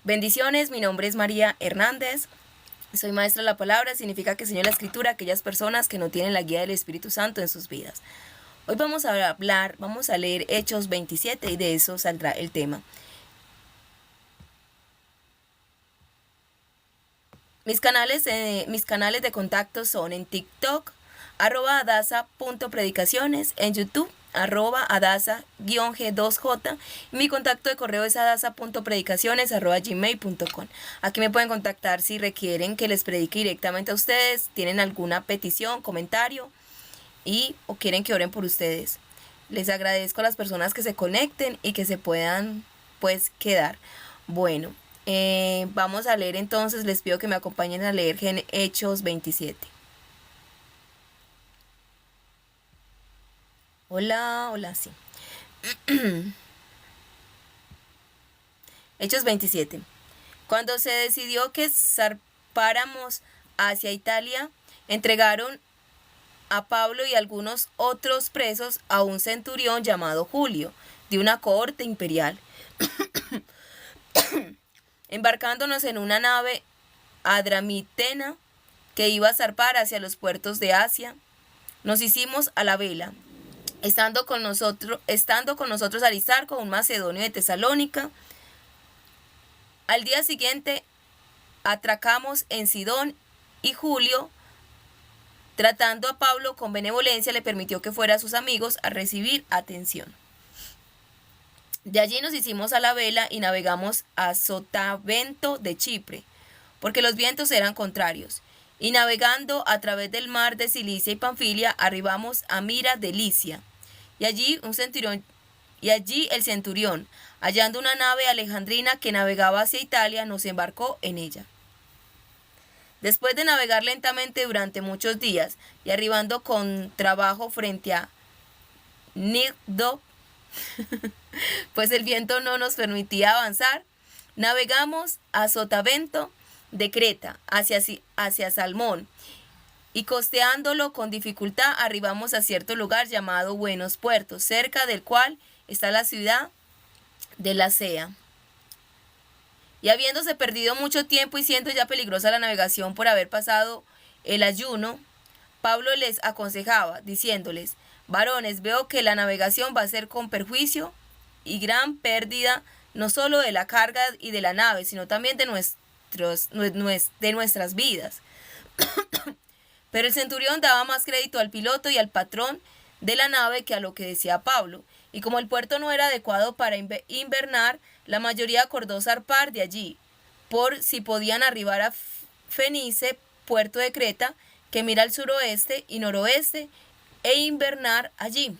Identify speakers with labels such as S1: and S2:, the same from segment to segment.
S1: Bendiciones, mi nombre es María Hernández, soy maestra de la palabra, significa que enseño la escritura a aquellas personas que no tienen la guía del Espíritu Santo en sus vidas. Hoy vamos a leer Hechos 27 y de eso saldrá el tema. Mis canales de contacto son en TikTok, @adasa.predicaciones, en YouTube, @adasa-g2j, y mi contacto de correo es adasa.predicaciones@gmail.com. Aquí me pueden contactar si requieren que les predique directamente a ustedes, tienen alguna petición, comentario o quieren que oren por ustedes. Les agradezco a las personas que se conecten y que se puedan quedar. Bueno, vamos a leer entonces, les pido que me acompañen a leer Hechos 27. Hola, sí. Hechos 27. Cuando se decidió que zarpáramos hacia Italia, entregaron a Pablo y algunos otros presos a un centurión llamado Julio, de una cohorte imperial. Embarcándonos en una nave adramitena que iba a zarpar hacia los puertos de Asia, nos hicimos a la vela, estando con nosotros Aristarco, un macedonio de Tesalónica. Al día siguiente atracamos en Sidón y Julio, tratando a Pablo con benevolencia, le permitió que fuera a sus amigos a recibir atención. De allí nos hicimos a la vela y navegamos a Sotavento de Chipre, porque los vientos eran contrarios. Y navegando a través del mar de Cilicia y Panfilia, arribamos a Mira de Licia. Y allí el centurión, hallando una nave alejandrina que navegaba hacia Italia, nos embarcó en ella. Después de navegar lentamente durante muchos días y arribando con trabajo frente a Nigdo, pues el viento no nos permitía avanzar, navegamos a Sotavento de Creta hacia Salmón, y costeándolo con dificultad arribamos a cierto lugar llamado Buenos Puertos, cerca del cual está la ciudad de Lasea. Y habiéndose perdido mucho tiempo y siendo ya peligrosa la navegación por haber pasado el ayuno, Pablo les aconsejaba, diciéndoles: varones, veo que la navegación va a ser con perjuicio y gran pérdida, no solo de la carga y de la nave, sino también de nuestras vidas. Pero el centurión daba más crédito al piloto y al patrón de la nave que a lo que decía Pablo, y como el puerto no era adecuado para invernar, la mayoría acordó zarpar de allí, por si podían arribar a Fenice, puerto de Creta, que mira al suroeste y noroeste, e invernar allí.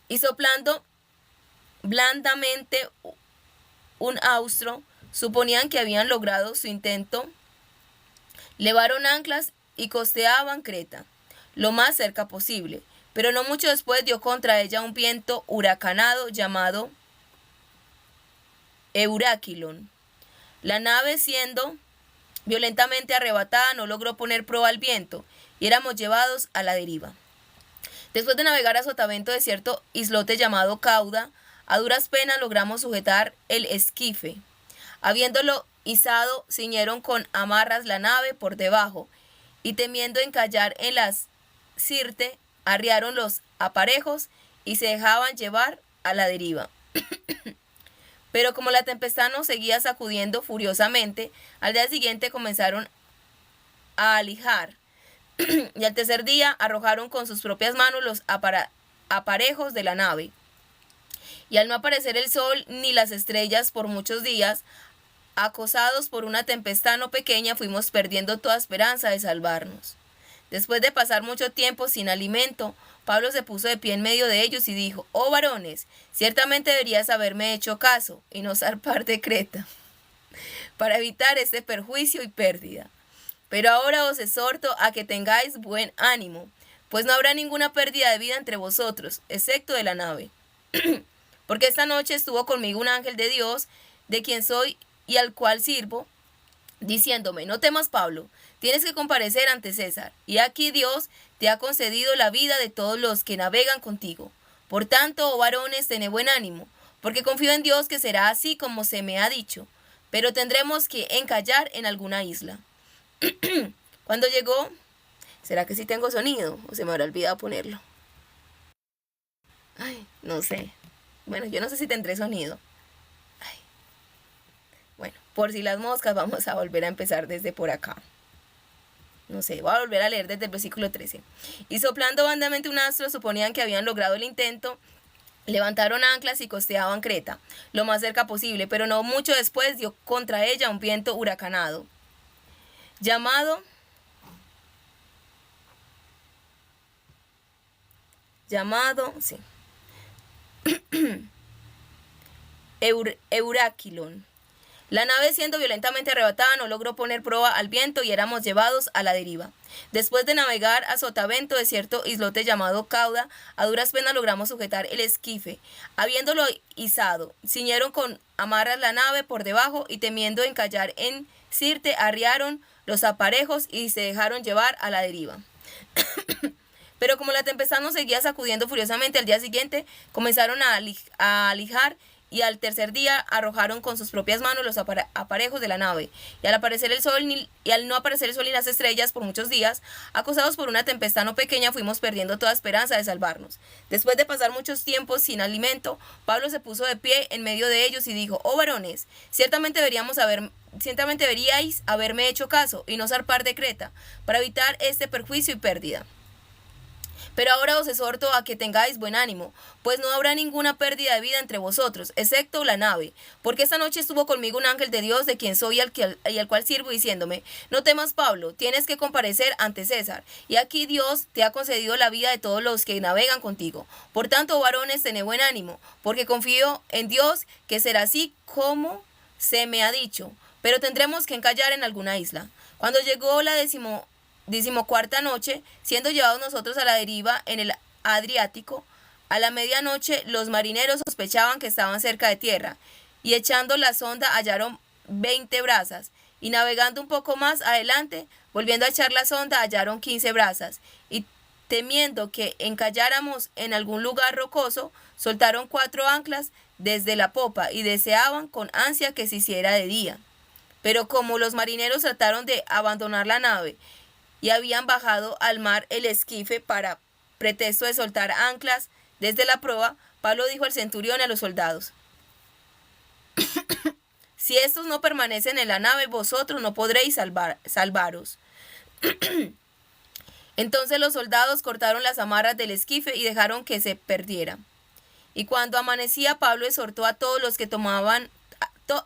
S1: Y soplando blandamente un austro, suponían que habían logrado su intento, levaron anclas y costeaban Creta lo más cerca posible, pero no mucho después dio contra ella un viento huracanado llamado Euraquilón. La nave, siendo violentamente arrebatada, no logró poner proa al viento y éramos llevados a la deriva. Después de navegar a Sotavento de cierto islote llamado Cauda, a duras penas logramos sujetar el esquife. Habiéndolo izado, ciñeron con amarras la nave por debajo, y temiendo encallar en las Sirte, arriaron los aparejos y se dejaban llevar a la deriva. Pero como la tempestad nos seguía sacudiendo furiosamente, al día siguiente comenzaron a alijar, y al tercer día arrojaron con sus propias manos los aparejos de la nave. Y al no aparecer el sol ni las estrellas por muchos días, acosados por una tempestad no pequeña, fuimos perdiendo toda esperanza de salvarnos. Después de pasar mucho tiempo sin alimento, Pablo se puso de pie en medio de ellos y dijo: oh varones, ciertamente deberías haberme hecho caso y no zarpar de Creta, para evitar este perjuicio y pérdida. Pero ahora os exhorto a que tengáis buen ánimo, pues no habrá ninguna pérdida de vida entre vosotros, excepto de la nave. Porque esta noche estuvo conmigo un ángel de Dios, de quien soy y al cual sirvo, diciéndome: no temas, Pablo, tienes que comparecer ante César. Y aquí Dios te ha concedido la vida de todos los que navegan contigo. Por tanto, oh varones, tened buen ánimo, porque confío en Dios que será así como se me ha dicho. Pero tendremos que encallar en alguna isla. Cuando llegó, ¿será que sí tengo sonido? ¿O se me habrá olvidado ponerlo? Ay, no sé. Bueno, yo no sé si tendré sonido. Ay. Bueno, por si las moscas, vamos a volver a empezar desde por acá. No sé, voy a volver a leer desde el versículo 13. Y soplando bandamente un astro, suponían que habían logrado el intento. Levantaron anclas y costeaban Creta, lo más cerca posible, pero no mucho después dio contra ella un viento huracanado, llamado sí, Euraquilón. La nave, siendo violentamente arrebatada, no logró poner prueba al viento y éramos llevados a la deriva. Después de navegar a sotavento de cierto islote llamado Cauda, a duras penas logramos sujetar el esquife. Habiéndolo izado, ciñeron con amarras la nave por debajo y temiendo encallar en Sirte, arriaron los aparejos y se dejaron llevar a la deriva. Pero como la tempestad nos seguía sacudiendo furiosamente, al día siguiente comenzaron a lijar y al tercer día arrojaron con sus propias manos los aparejos de la nave. Y al no aparecer el sol ni las estrellas por muchos días, acosados por una tempestad no pequeña, fuimos perdiendo toda esperanza de salvarnos. Después de pasar muchos tiempos sin alimento, Pablo se puso de pie en medio de ellos y dijo: oh varones, ciertamente deberíais haberme hecho caso y no zarpar de Creta, para evitar este perjuicio y pérdida. Pero ahora os exhorto a que tengáis buen ánimo, pues no habrá ninguna pérdida de vida entre vosotros, excepto la nave. Porque esta noche estuvo conmigo un ángel de Dios, de quien soy y al cual sirvo, diciéndome: no temas, Pablo, tienes que comparecer ante César. Y aquí Dios te ha concedido la vida de todos los que navegan contigo. Por tanto, varones, tened buen ánimo, porque confío en Dios que será así como se me ha dicho. Pero tendremos que encallar en alguna isla. Cuando llegó la decimocuarta noche, siendo llevados nosotros a la deriva en el Adriático, a la medianoche los marineros sospechaban que estaban cerca de tierra, y echando la sonda hallaron 20 brazas, y navegando un poco más adelante, volviendo a echar la sonda, hallaron 15 brazas, y temiendo que encalláramos en algún lugar rocoso, soltaron 4 anclas desde la popa, y deseaban con ansia que se hiciera de día. Pero como los marineros trataron de abandonar la nave, y habían bajado al mar el esquife para pretexto de soltar anclas desde la proa, Pablo dijo al centurión y a los soldados: si estos no permanecen en la nave, vosotros no podréis salvaros. Entonces los soldados cortaron las amarras del esquife y dejaron que se perdiera. Y cuando amanecía, Pablo exhortó a todos los que tomaban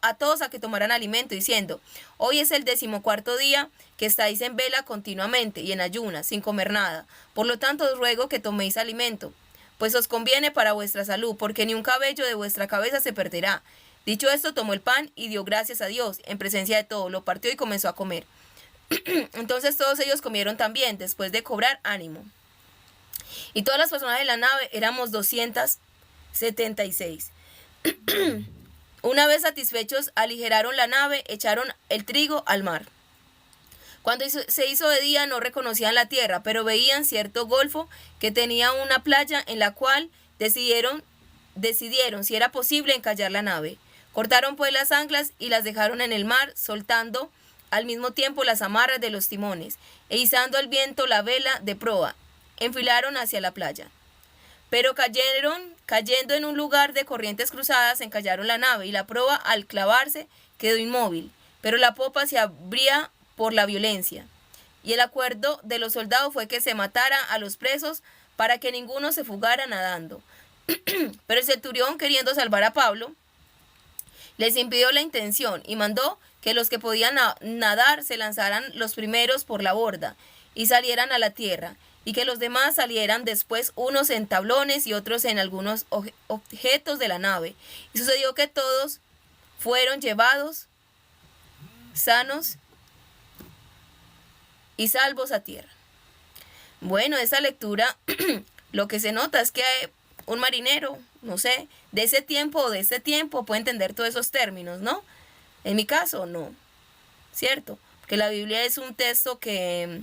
S1: a que tomaran alimento, diciendo: hoy es el 14º día que estáis en vela continuamente y en ayunas, sin comer nada. Por lo tanto, os ruego que toméis alimento, pues os conviene para vuestra salud, porque ni un cabello de vuestra cabeza se perderá. Dicho esto, tomó el pan y dio gracias a Dios en presencia de todos, lo partió y comenzó a comer. Entonces todos ellos comieron también, después de cobrar ánimo. Y todas las personas de la nave éramos 276. Una vez satisfechos, aligeraron la nave, echaron el trigo al mar. Cuando se hizo de día, no reconocían la tierra, pero veían cierto golfo que tenía una playa, en la cual decidieron si era posible encallar la nave. Cortaron pues las anclas y las dejaron en el mar, soltando al mismo tiempo las amarras de los timones, e izando al viento la vela de proa, enfilaron hacia la playa. Pero cayendo en un lugar de corrientes cruzadas, encallaron la nave, y la proa, al clavarse, quedó inmóvil, pero la popa se abría por la violencia. Y el acuerdo de los soldados fue que se matara a los presos para que ninguno se fugara nadando. Pero el centurión, queriendo salvar a Pablo, les impidió la intención y mandó que los que podían nadar se lanzaran los primeros por la borda y salieran a la tierra, y que los demás salieran después, unos en tablones y otros en algunos objetos de la nave. Y sucedió que todos fueron llevados sanos y salvos a tierra. Bueno, esa lectura lo que se nota es que un marinero, no sé, de ese tiempo o de este tiempo puede entender todos esos términos, ¿no? En mi caso, no, ¿cierto? que la Biblia es un texto que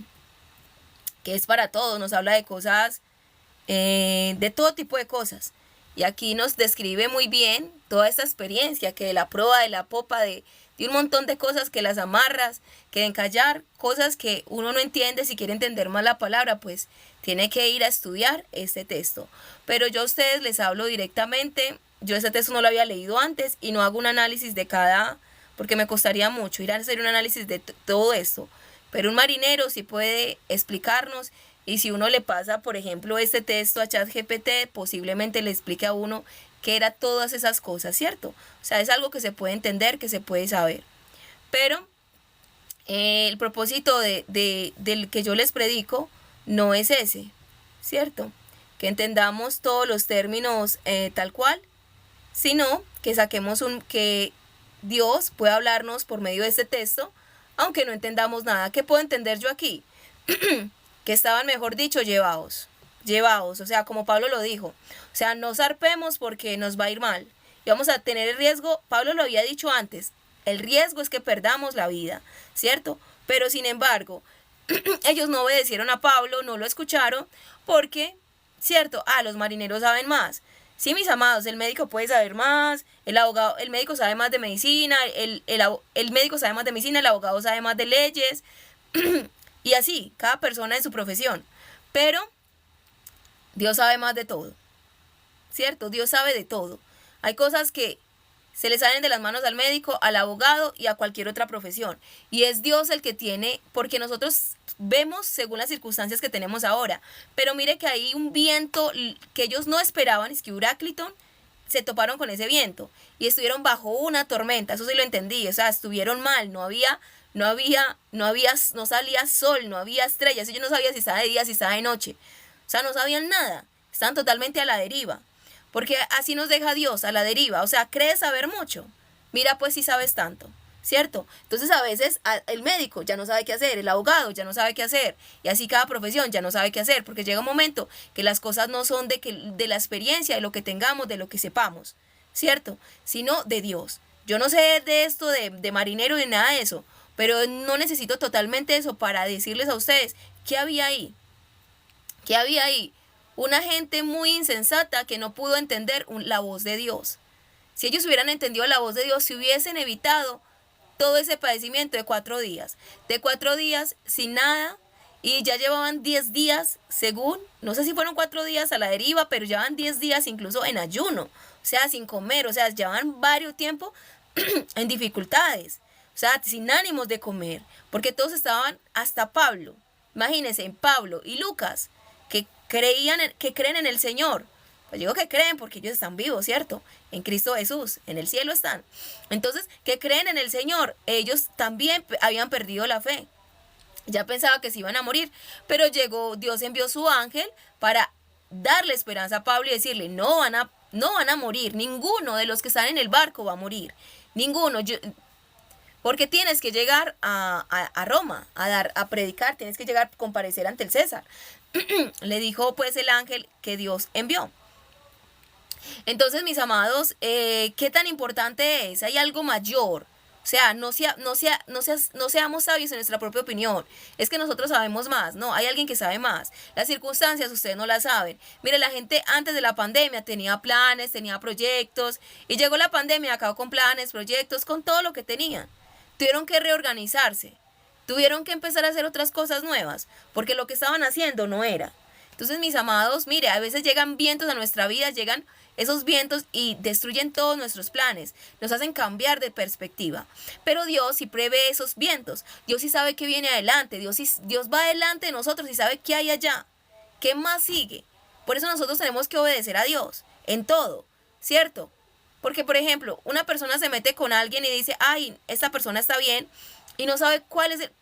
S1: es para todos, nos habla de cosas, de todo tipo de cosas. Y aquí nos describe muy bien toda esta experiencia, que de la proa, de la popa, de un montón de cosas que las amarras, que de encallar, cosas que uno no entiende. Si quiere entender más la palabra, pues tiene que ir a estudiar este texto. Pero yo a ustedes les hablo directamente. Yo este texto no lo había leído antes y no hago un análisis de cada, porque me costaría mucho ir a hacer un análisis de todo esto. Pero un marinero sí puede explicarnos, y si uno le pasa, por ejemplo, este texto a ChatGPT, posiblemente le explique a uno qué era todas esas cosas, ¿cierto? O sea, es algo que se puede entender, que se puede saber. Pero el propósito del que yo les predico no es ese, ¿cierto? Que entendamos todos los términos tal cual, sino que que Dios pueda hablarnos por medio de este texto, aunque no entendamos nada. ¿Qué puedo entender yo aquí? Que estaban, mejor dicho, llevados, o sea, como Pablo lo dijo, o sea, no zarpemos porque nos va a ir mal, y vamos a tener el riesgo. Pablo lo había dicho antes, el riesgo es que perdamos la vida, ¿cierto? Pero sin embargo, ellos no obedecieron a Pablo, no lo escucharon, porque, ¿cierto? Los marineros saben más. Sí, mis amados, el médico puede saber más, el médico sabe más de medicina, el médico sabe más de medicina, el abogado sabe más de leyes, y así, cada persona en su profesión. Pero Dios sabe más de todo, ¿cierto? Dios sabe de todo. Hay cosas que se le salen de las manos al médico, al abogado y a cualquier otra profesión. Y es Dios el que tiene, porque nosotros vemos según las circunstancias que tenemos ahora. Pero mire que hay un viento que ellos no esperaban, es que Uráclito se toparon con ese viento y estuvieron bajo una tormenta. Eso sí lo entendí, o sea, estuvieron mal, no salía sol, no había estrellas. Ellos no sabían si estaba de día, si estaba de noche. O sea, no sabían nada, estaban totalmente a la deriva. Porque así nos deja Dios, a la deriva. O sea, crees saber mucho. Mira pues si sabes tanto, ¿cierto? Entonces a veces el médico ya no sabe qué hacer, el abogado ya no sabe qué hacer. Y así cada profesión ya no sabe qué hacer. Porque llega un momento que las cosas no son de la experiencia, de lo que tengamos, de lo que sepamos, ¿cierto? Sino de Dios. Yo no sé de esto de marinero ni nada de eso. Pero no necesito totalmente eso para decirles a ustedes qué había ahí. ¿Qué había ahí? Una gente muy insensata que no pudo entender la voz de Dios. Si ellos hubieran entendido la voz de Dios, se hubiesen evitado todo ese padecimiento de 4 días. De 4 días sin nada, y ya llevaban 10 días, según, no sé si fueron 4 días a la deriva, pero llevaban 10 días incluso en ayuno, o sea, sin comer, o sea, llevaban varios tiempos en dificultades, o sea, sin ánimos de comer, porque todos estaban, hasta Pablo, imagínense, en Pablo y Lucas, que creen en el Señor. Pues digo que creen porque ellos están vivos, ¿cierto? En Cristo Jesús, en el cielo están. Entonces, que creen en el Señor, ellos también habían perdido la fe. Ya pensaba que se iban a morir, pero Dios envió su ángel para darle esperanza a Pablo y decirle, no van a morir, ninguno de los que están en el barco va a morir, ninguno. Porque tienes que llegar a Roma, a predicar, tienes que llegar a comparecer ante el César. Le dijo pues el ángel que Dios envió. Entonces, mis amados, ¿qué tan importante es? Hay algo mayor. O sea, no seamos sabios en nuestra propia opinión. Es que nosotros sabemos más. No, hay alguien que sabe más. Las circunstancias ustedes no las saben. Mire, la gente antes de la pandemia tenía planes, tenía proyectos. Y llegó la pandemia, acabó con planes, proyectos, con todo lo que tenían. Tuvieron que reorganizarse. Tuvieron que empezar a hacer otras cosas nuevas. Porque lo que estaban haciendo no era. Entonces, mis amados, mire, a veces llegan vientos a nuestra vida, llegan esos vientos y destruyen todos nuestros planes, nos hacen cambiar de perspectiva. Pero Dios sí prevé esos vientos, Dios sí sabe qué viene adelante, Dios va adelante de nosotros y sabe qué hay allá, qué más sigue. Por eso nosotros tenemos que obedecer a Dios en todo, ¿cierto? Porque, por ejemplo, una persona se mete con alguien y dice, ay, esta persona está bien, y no sabe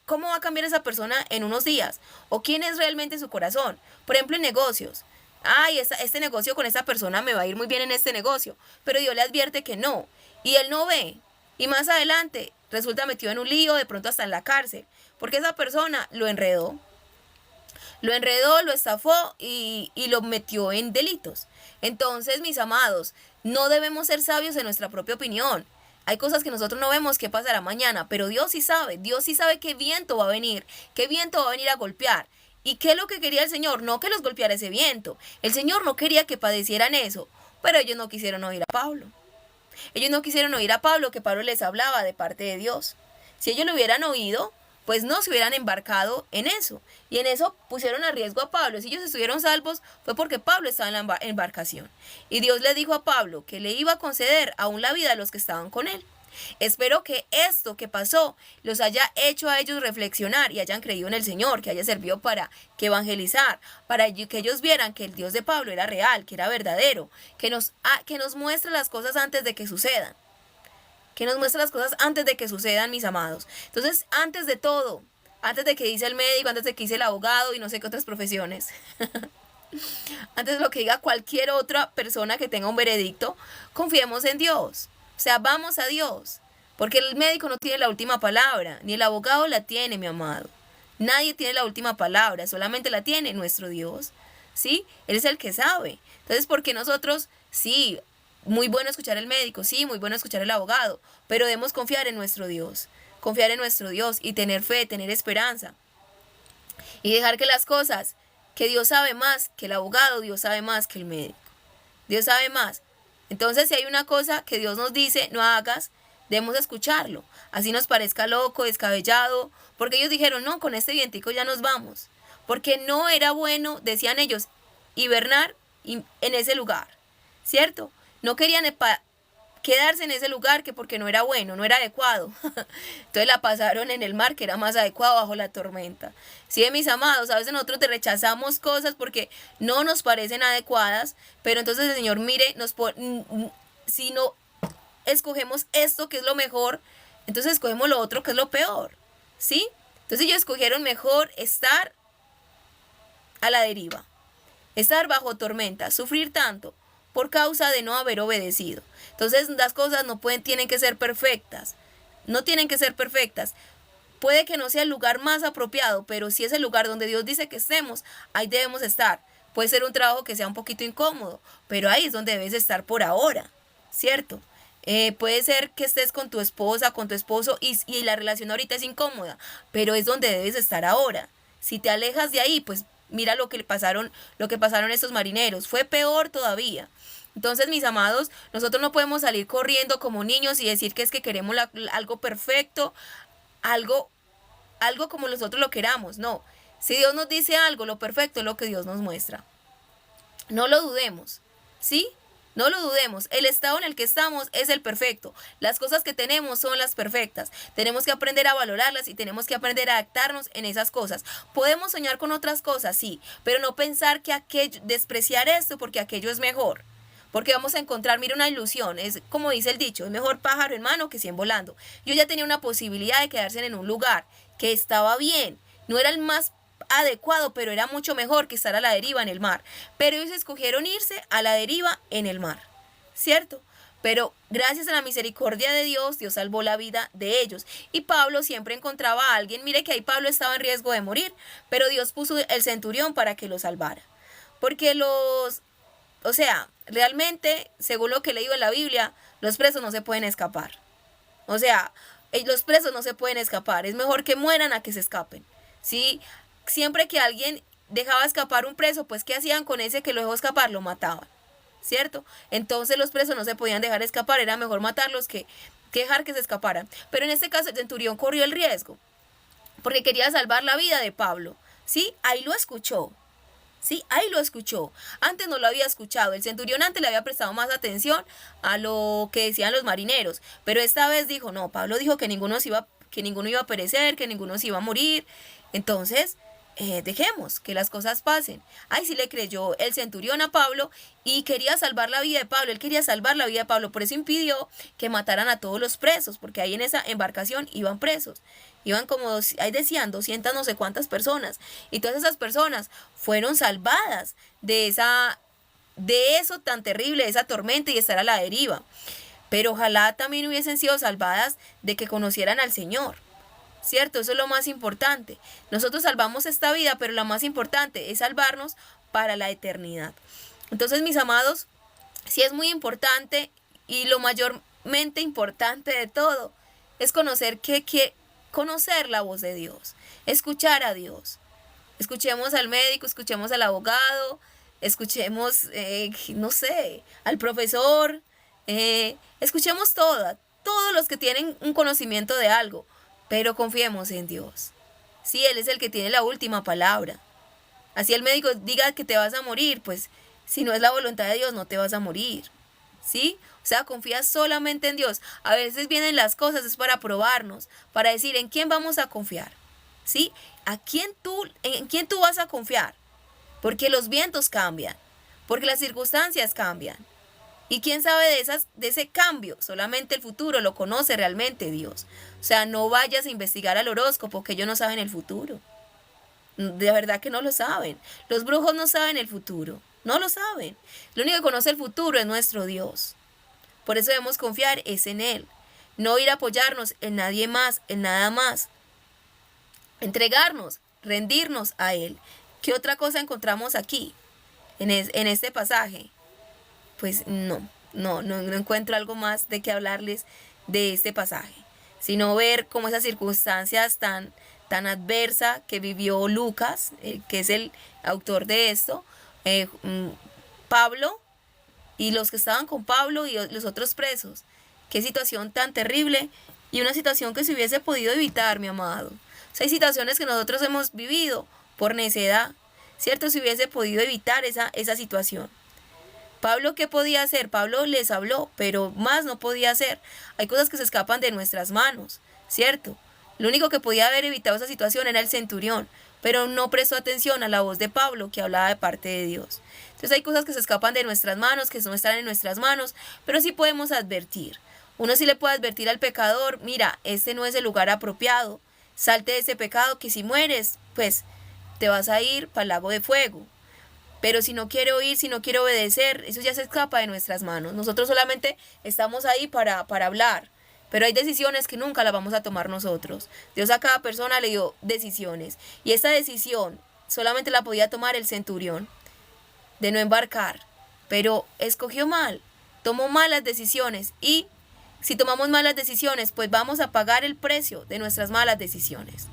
S1: cómo va a cambiar esa persona en unos días, o quién es realmente su corazón. Por ejemplo, en negocios. Ay, este negocio con esta persona me va a ir muy bien en este negocio, pero Dios le advierte que no, y él no ve, y más adelante resulta metido en un lío, de pronto hasta en la cárcel, porque esa persona lo enredó, lo estafó y lo metió en delitos. Entonces, mis amados, no debemos ser sabios en nuestra propia opinión. Hay cosas que nosotros no vemos qué pasará mañana, pero Dios sí sabe qué viento va a venir, qué viento va a venir a golpear. ¿Y qué es lo que quería el Señor? No que los golpeara ese viento. El Señor no quería que padecieran eso, pero ellos no quisieron oír a Pablo. Ellos no quisieron oír a Pablo, que Pablo les hablaba de parte de Dios. Si ellos lo hubieran oído, pues no se hubieran embarcado en eso. Y en eso pusieron a riesgo a Pablo. Si ellos estuvieron salvos, fue porque Pablo estaba en la embarcación. Y Dios le dijo a Pablo que le iba a conceder aún la vida a los que estaban con él. Espero que esto que pasó los haya hecho a ellos reflexionar y hayan creído en el Señor, que haya servido para que evangelizar, para que ellos vieran que el Dios de Pablo era real, que era verdadero, que nos muestra las cosas antes de que sucedan. Que nos muestra las cosas antes de que sucedan, mis amados. Entonces, antes de todo, antes de que dice el médico, antes de que dice el abogado y no sé qué otras profesiones, antes de lo que diga cualquier otra persona que tenga un veredicto, confiemos en Dios. O sea, vamos a Dios. Porque el médico no tiene la última palabra, ni el abogado la tiene, mi amado. Nadie tiene la última palabra, solamente la tiene nuestro Dios. ¿Sí? Él es el que sabe. Entonces, ¿por qué nosotros, sí, muy bueno escuchar al médico, sí, muy bueno escuchar al abogado, pero debemos confiar en nuestro Dios y tener fe, tener esperanza y dejar que las cosas, que Dios sabe más que el abogado, Dios sabe más que el médico, Dios sabe más. Entonces, si hay una cosa que Dios nos dice, no hagas, debemos escucharlo, así nos parezca loco, descabellado, porque ellos dijeron, no, con este vientico ya nos vamos, porque no era bueno, decían ellos, hibernar en ese lugar, ¿cierto? No querían quedarse en ese lugar que porque no era bueno, no era adecuado. Entonces la pasaron en el mar que era más adecuado bajo la tormenta. Sí, mis amados, a veces nosotros rechazamos cosas porque no nos parecen adecuadas, pero entonces el Señor mire, si no escogemos esto que es lo mejor, entonces escogemos lo otro que es lo peor. ¿Sí? Entonces ellos escogieron mejor estar a la deriva, estar bajo tormenta, sufrir tanto por causa de no haber obedecido. Entonces las cosas tienen que ser perfectas. No tienen que ser perfectas. Puede que no sea el lugar más apropiado, pero si es el lugar donde Dios dice que estemos, ahí debemos estar. Puede ser un trabajo que sea un poquito incómodo, pero ahí es donde debes estar por ahora, ¿cierto? Puede ser que estés con tu esposa, con tu esposo y la relación ahorita es incómoda, pero es donde debes estar ahora. Si te alejas de ahí, pues mira lo que pasaron estos marineros. Fue peor todavía. Entonces, mis amados, nosotros no podemos salir corriendo como niños y decir que es que queremos algo perfecto, algo como nosotros lo queramos. No, si Dios nos dice algo, lo perfecto es lo que Dios nos muestra. No lo dudemos, ¿sí? No lo dudemos, el estado en el que estamos es el perfecto. Las cosas que tenemos son las perfectas. Tenemos que aprender a valorarlas y tenemos que aprender a adaptarnos en esas cosas. Podemos soñar con otras cosas, sí, pero no pensar que despreciar esto porque aquello es mejor. Porque vamos a encontrar, mira, una ilusión, es como dice el dicho, es mejor pájaro en mano que 100 volando. Yo ya tenía una posibilidad de quedarse en un lugar que estaba bien, no era el más adecuado, pero era mucho mejor que estar a la deriva en el mar. Pero ellos escogieron irse a la deriva en el mar, ¿cierto? Pero gracias a la misericordia de Dios, Dios salvó la vida de ellos. Y Pablo siempre encontraba a alguien, mire que ahí Pablo estaba en riesgo de morir, pero Dios puso el centurión para que lo salvara. Porque realmente, según lo que he leído en la Biblia, los presos no se pueden escapar. O sea, los presos no se pueden escapar. Es mejor que mueran a que se escapen. ¿Sí? Siempre que alguien dejaba escapar un preso, pues ¿qué hacían con ese que lo dejó escapar? Lo mataban, ¿cierto? Entonces los presos no se podían dejar escapar, era mejor matarlos que dejar que se escaparan. Pero en este caso el centurión corrió el riesgo, porque quería salvar la vida de Pablo, ¿sí? Ahí lo escuchó. Sí, ahí lo escuchó. Antes no lo había escuchado. El centurión antes le había prestado más atención a lo que decían los marineros. Pero esta vez dijo, no, Pablo dijo que ninguno iba a perecer, que ninguno se iba a morir. Entonces, dejemos que las cosas pasen. Ahí sí le creyó el centurión a Pablo y quería salvar la vida de Pablo. Él quería salvar la vida de Pablo. Por eso impidió que mataran a todos los presos, porque ahí en esa embarcación iban presos. Iban como, ahí decían, 200 no sé cuántas personas. Y todas esas personas fueron salvadas de eso tan terrible, de esa tormenta y estar a la deriva. Pero ojalá también hubiesen sido salvadas de que conocieran al Señor. ¿Cierto? Eso es lo más importante. Nosotros salvamos esta vida, pero lo más importante es salvarnos para la eternidad. Entonces, mis amados, sí es muy importante y lo mayor sumamente importante de todo es conocer la voz de Dios, escuchar a Dios. Escuchemos al médico, escuchemos al abogado, escuchemos, no sé, al profesor, escuchemos todos los que tienen un conocimiento de algo, pero confiemos en Dios. Sí, Él es el que tiene la última palabra. Así el médico diga que te vas a morir, pues si no es la voluntad de Dios no te vas a morir. ¿Sí? O sea, confía solamente en Dios. A veces vienen las cosas, es para probarnos, para decir en quién vamos a confiar. ¿Sí? ¿En quién tú vas a confiar? Porque los vientos cambian, porque las circunstancias cambian. ¿Y quién sabe de ese cambio? Solamente el futuro lo conoce realmente Dios. O sea, no vayas a investigar al horóscopo, que ellos no saben el futuro. De verdad que no lo saben. Los brujos no saben el futuro. No lo saben. Lo único que conoce el futuro es nuestro Dios. Por eso debemos confiar es en Él. No ir a apoyarnos en nadie más, en nada más. Entregarnos, rendirnos a Él. ¿Qué otra cosa encontramos aquí, en este pasaje? Pues no encuentro algo más de qué hablarles de este pasaje, sino ver cómo esas circunstancias tan adversas que vivió Lucas, que es el autor de esto, Pablo y los que estaban con Pablo y los otros presos. Qué situación tan terrible y una situación que se hubiese podido evitar, mi amado. O sea, hay situaciones que nosotros hemos vivido por necedad, ¿cierto? Se hubiese podido evitar esa situación. Pablo, ¿qué podía hacer? Pablo les habló, pero más no podía hacer. Hay cosas que se escapan de nuestras manos, ¿cierto? Lo único que podía haber evitado esa situación era el centurión, pero no prestó atención a la voz de Pablo que hablaba de parte de Dios. Entonces hay cosas que se escapan de nuestras manos, que no están en nuestras manos, pero sí podemos advertir. Uno sí le puede advertir al pecador, mira, este no es el lugar apropiado, salte de ese pecado que si mueres, pues te vas a ir para el lago de fuego. Pero si no quiere oír, si no quiere obedecer, eso ya se escapa de nuestras manos. Nosotros solamente estamos ahí para hablar. Pero hay decisiones que nunca las vamos a tomar nosotros. Dios a cada persona le dio decisiones. Y esa decisión solamente la podía tomar el centurión, de no embarcar. Pero escogió mal, tomó malas decisiones. Y si tomamos malas decisiones, pues vamos a pagar el precio de nuestras malas decisiones.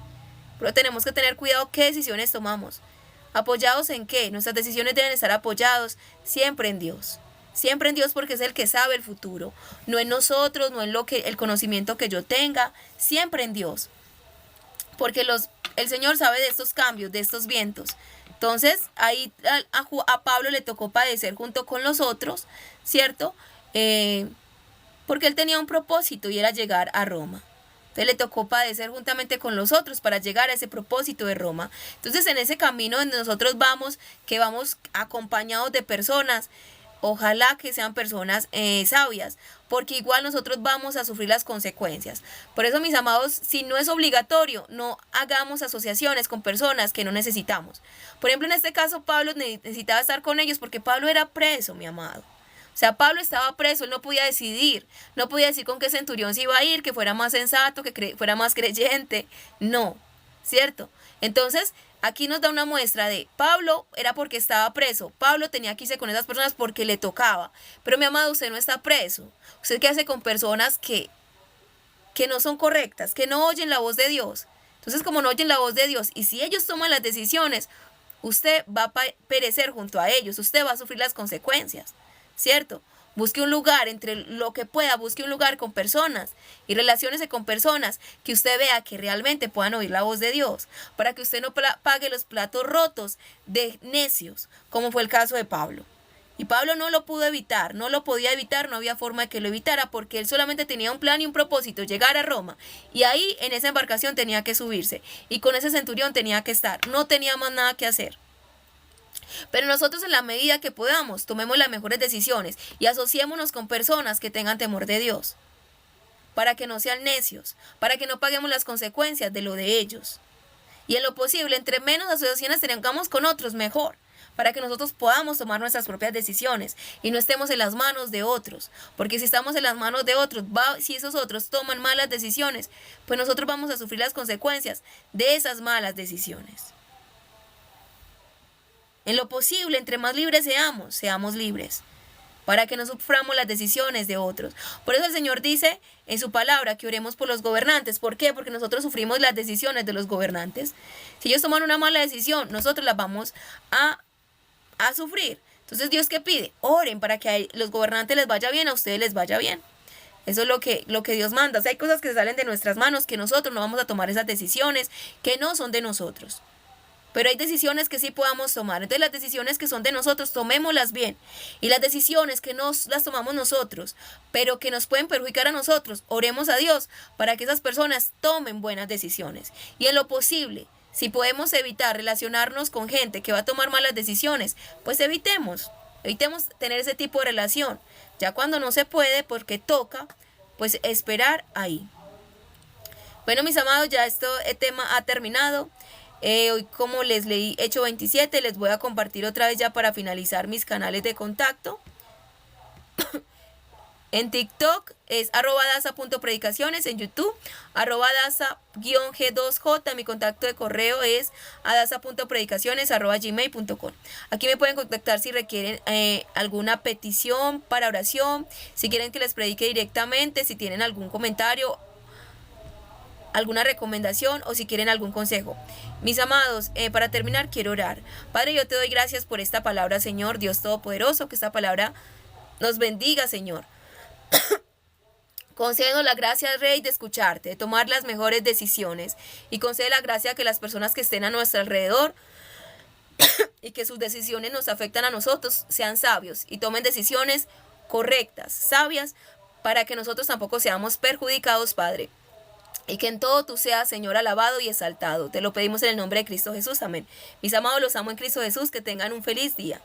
S1: Pero tenemos que tener cuidado qué decisiones tomamos. ¿Apoyados en qué? Nuestras decisiones deben estar apoyados siempre en Dios. Siempre en Dios, porque es el que sabe el futuro. No en nosotros, no en el conocimiento que yo tenga. Siempre en Dios. Porque el Señor sabe de estos cambios, de estos vientos. Entonces, ahí a Pablo le tocó padecer junto con los otros, ¿cierto? Porque él tenía un propósito y era llegar a Roma. Entonces le tocó padecer juntamente con los otros para llegar a ese propósito de Roma. Entonces en ese camino donde nosotros vamos, que vamos acompañados de personas, ojalá que sean personas sabias, porque igual nosotros vamos a sufrir las consecuencias. Por eso, mis amados, si no es obligatorio, no hagamos asociaciones con personas que no necesitamos. Por ejemplo, en este caso, Pablo necesitaba estar con ellos porque Pablo era preso, mi amado. O sea, Pablo estaba preso, él no podía decidir, no podía decir con qué centurión se iba a ir, que fuera más sensato, que fuera más creyente, no, ¿cierto? Entonces, aquí nos da una muestra de Pablo era porque estaba preso, Pablo tenía que irse con esas personas porque le tocaba, pero mi amado, usted no está preso, usted qué hace con personas que no son correctas, que no oyen la voz de Dios. Entonces, como no oyen la voz de Dios, y si ellos toman las decisiones, usted va a perecer junto a ellos, usted va a sufrir las consecuencias. ¿Cierto? Busque un lugar, entre lo que pueda, busque un lugar con personas y relaciónese con personas que usted vea que realmente puedan oír la voz de Dios, para que usted no pague los platos rotos de necios, como fue el caso de Pablo. Y Pablo no lo pudo evitar, no lo podía evitar, no había forma de que lo evitara, porque él solamente tenía un plan y un propósito, llegar a Roma. Y ahí en esa embarcación tenía que subirse, y con ese centurión tenía que estar, no tenía más nada que hacer. Pero nosotros, en la medida que podamos, tomemos las mejores decisiones y asociémonos con personas que tengan temor de Dios, para que no sean necios, para que no paguemos las consecuencias de lo de ellos. Y en lo posible, entre menos asociaciones tengamos con otros, mejor, para que nosotros podamos tomar nuestras propias decisiones y no estemos en las manos de otros. Porque si estamos en las manos de otros, si esos otros toman malas decisiones, pues nosotros vamos a sufrir las consecuencias de esas malas decisiones. En lo posible, entre más libres seamos libres. para que no suframos las decisiones de otros. Por eso el Señor dice en su palabra que oremos por los gobernantes. ¿Por qué? Porque nosotros sufrimos las decisiones de los gobernantes. Si ellos toman una mala decisión, nosotros las vamos a sufrir. Entonces, ¿Dios qué pide? Oren para que a los gobernantes les vaya bien, a ustedes les vaya bien. Eso es lo que Dios manda. O sea, hay cosas que salen de nuestras manos, que nosotros no vamos a tomar esas decisiones, que no son de nosotros. Pero hay decisiones que sí podamos tomar. Entonces las decisiones que son de nosotros, tomémoslas bien. Y las decisiones que no las tomamos nosotros, pero que nos pueden perjudicar a nosotros, oremos a Dios para que esas personas tomen buenas decisiones. Y en lo posible, si podemos evitar relacionarnos con gente que va a tomar malas decisiones, pues evitemos tener ese tipo de relación. Ya cuando no se puede, porque toca, pues esperar ahí. Bueno, mis amados, ya el tema ha terminado. Hoy, como les leí Hecho 27, les voy a compartir otra vez ya para finalizar mis canales de contacto. En TikTok es @daza.predicaciones, en YouTube @daza_g2j, mi contacto de correo es adaza.predicaciones@gmail.com. Aquí me pueden contactar si requieren alguna petición para oración, si quieren que les predique directamente, si tienen algún comentario, alguna recomendación o si quieren algún consejo. Mis amados, para terminar quiero orar. Padre, yo te doy gracias por esta palabra, Señor Dios Todopoderoso, que esta palabra nos bendiga, Señor. Concédenos la gracia, Rey, de escucharte, de tomar las mejores decisiones, y concede la gracia que las personas que estén a nuestro alrededor y que sus decisiones nos afectan a nosotros sean sabios y tomen decisiones correctas, sabias, para que nosotros tampoco seamos perjudicados, Padre. Y que en todo tú seas, Señor, alabado y exaltado. Te lo pedimos en el nombre de Cristo Jesús. Amén. Mis amados, los amo en Cristo Jesús. Que tengan un feliz día.